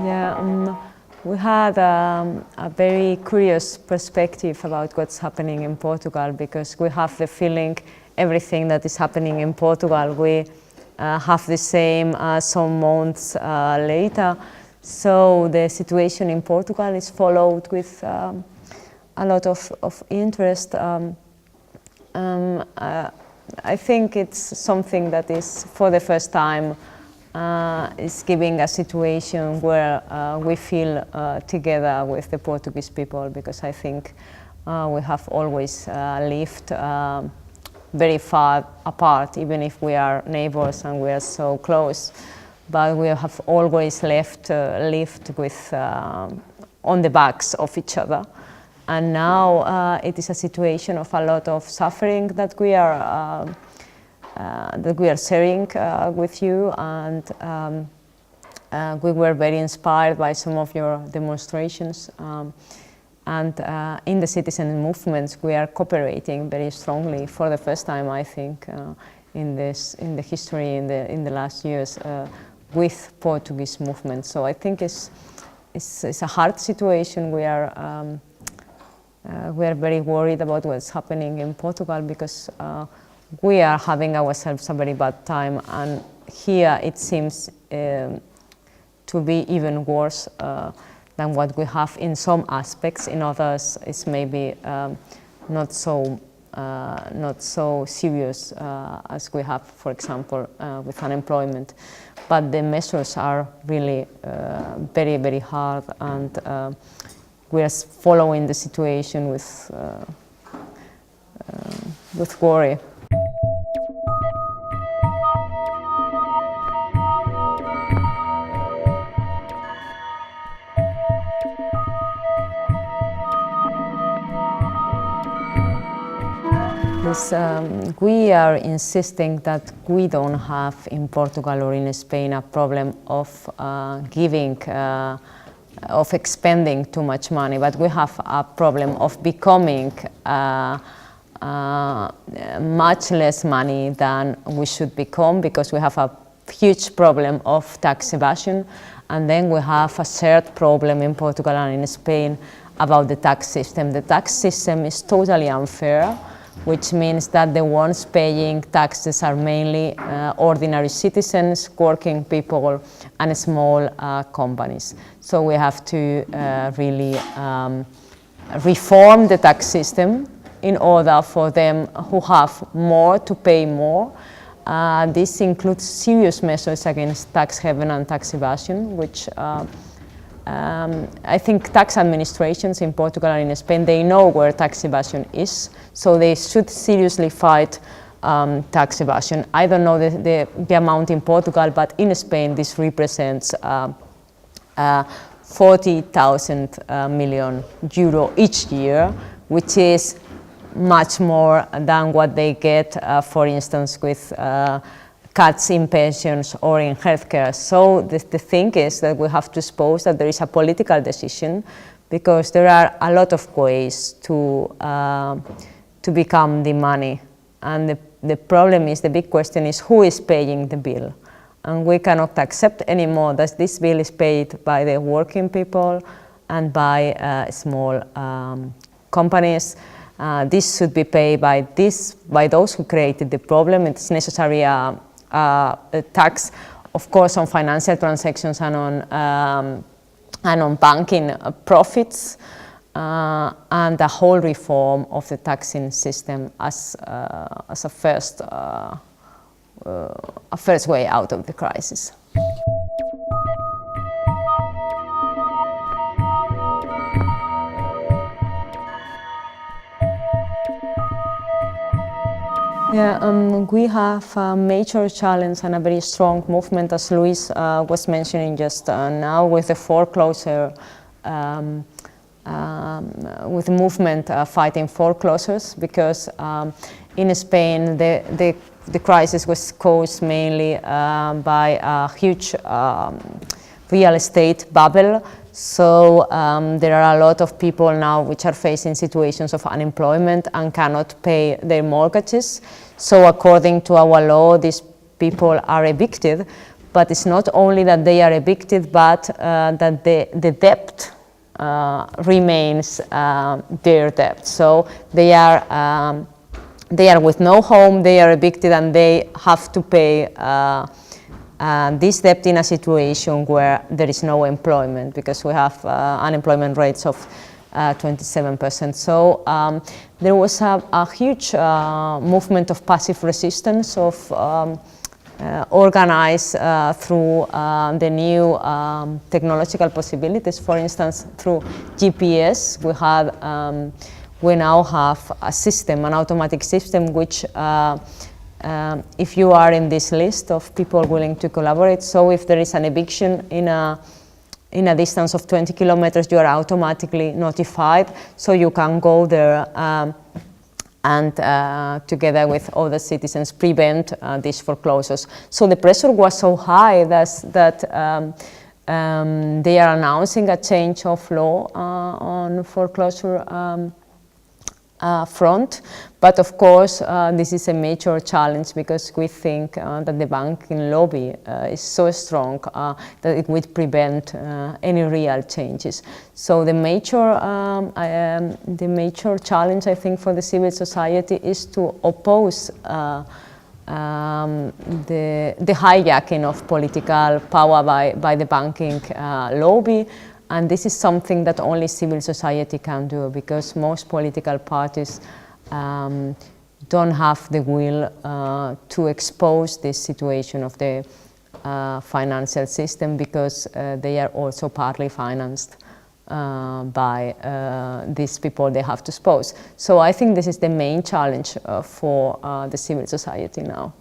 Yeah, we had a very curious perspective about what's happening in Portugal, because we have the feeling everything that is happening in Portugal, we have the same some months later. So the situation in Portugal is followed with a lot of interest. I think it's something that is, for the first time, is giving a situation where we feel together with the Portuguese people, because I think we have always lived very far apart, even if we are neighbors and we are so close. But we have always lived with on the backs of each other. And now it is a situation of a lot of suffering that we are sharing with you, and we were very inspired by some of your demonstrations. And in the citizen movements, we are cooperating very strongly for the first time, I think, in the history in the last years with Portuguese movements. So I think it's a hard situation. We are very worried about what's happening in Portugal, because we are having ourselves a very bad time, and here it seems to be even worse than what we have in some aspects. In others, it's maybe not so serious as we have, for example, with unemployment. But the measures are really very, very hard, and we are following the situation with worry. We are insisting that we don't have in Portugal or in Spain a problem of of expending too much money, but we have a problem of becoming much less money than we should become, because we have a huge problem of tax evasion, and then we have a shared problem in Portugal and in Spain about the tax system. The tax system is totally unfair, which means that the ones paying taxes are mainly ordinary citizens, working people, and small companies. So we have to really reform the tax system in order for them who have more to pay more. This includes serious measures against tax haven and tax evasion, which I think tax administrations in Portugal and in Spain, they know where tax evasion is, so they should seriously fight tax evasion. I don't know the amount in Portugal, but in Spain this represents 40,000 million euro each year, which is much more than what they get, for instance, with cuts in pensions or in healthcare. So the thing is that we have to suppose that there is a political decision, because there are a lot of ways to become the money. And the problem is, the big question is, who is paying the bill? And we cannot accept anymore that this bill is paid by the working people and by small companies. This should be paid by those who created the problem. It's necessary a tax, of course, on financial transactions and on banking profits, and a whole reform of the taxing system as a first way out of the crisis. Yeah, we have a major challenge and a very strong movement, as Luis was mentioning just now, with the foreclosure, with the movement fighting foreclosures, because in Spain the crisis was caused mainly by a huge real estate bubble. So there are a lot of people now which are facing situations of unemployment and cannot pay their mortgages. So according to our law, these people are evicted, But it's not only that they are evicted, but that the debt remains their debt. So they are with no home, they are evicted, and they have to pay this debt in a situation where there is no employment, because we have unemployment rates of 27%. So there was a huge movement of passive resistance, of organized through the new technological possibilities. For instance, through GPS, we now have a system, an automatic system, which if you are in this list of people willing to collaborate, so if there is an eviction in a distance of 20 kilometers, you are automatically notified, so you can go there and together with other citizens prevent these foreclosures. So the pressure was so high that they are announcing a change of law on foreclosure front. But of course, this is a major challenge, because we think that the banking lobby is so strong that it would prevent any real changes. So the major challenge, I think, for the civil society is to oppose the hijacking of political power by the banking lobby. And this is something that only civil society can do, because most political parties don't have the will to expose this situation of the financial system, because they are also partly financed by these people they have to expose. So I think this is the main challenge for the civil society now.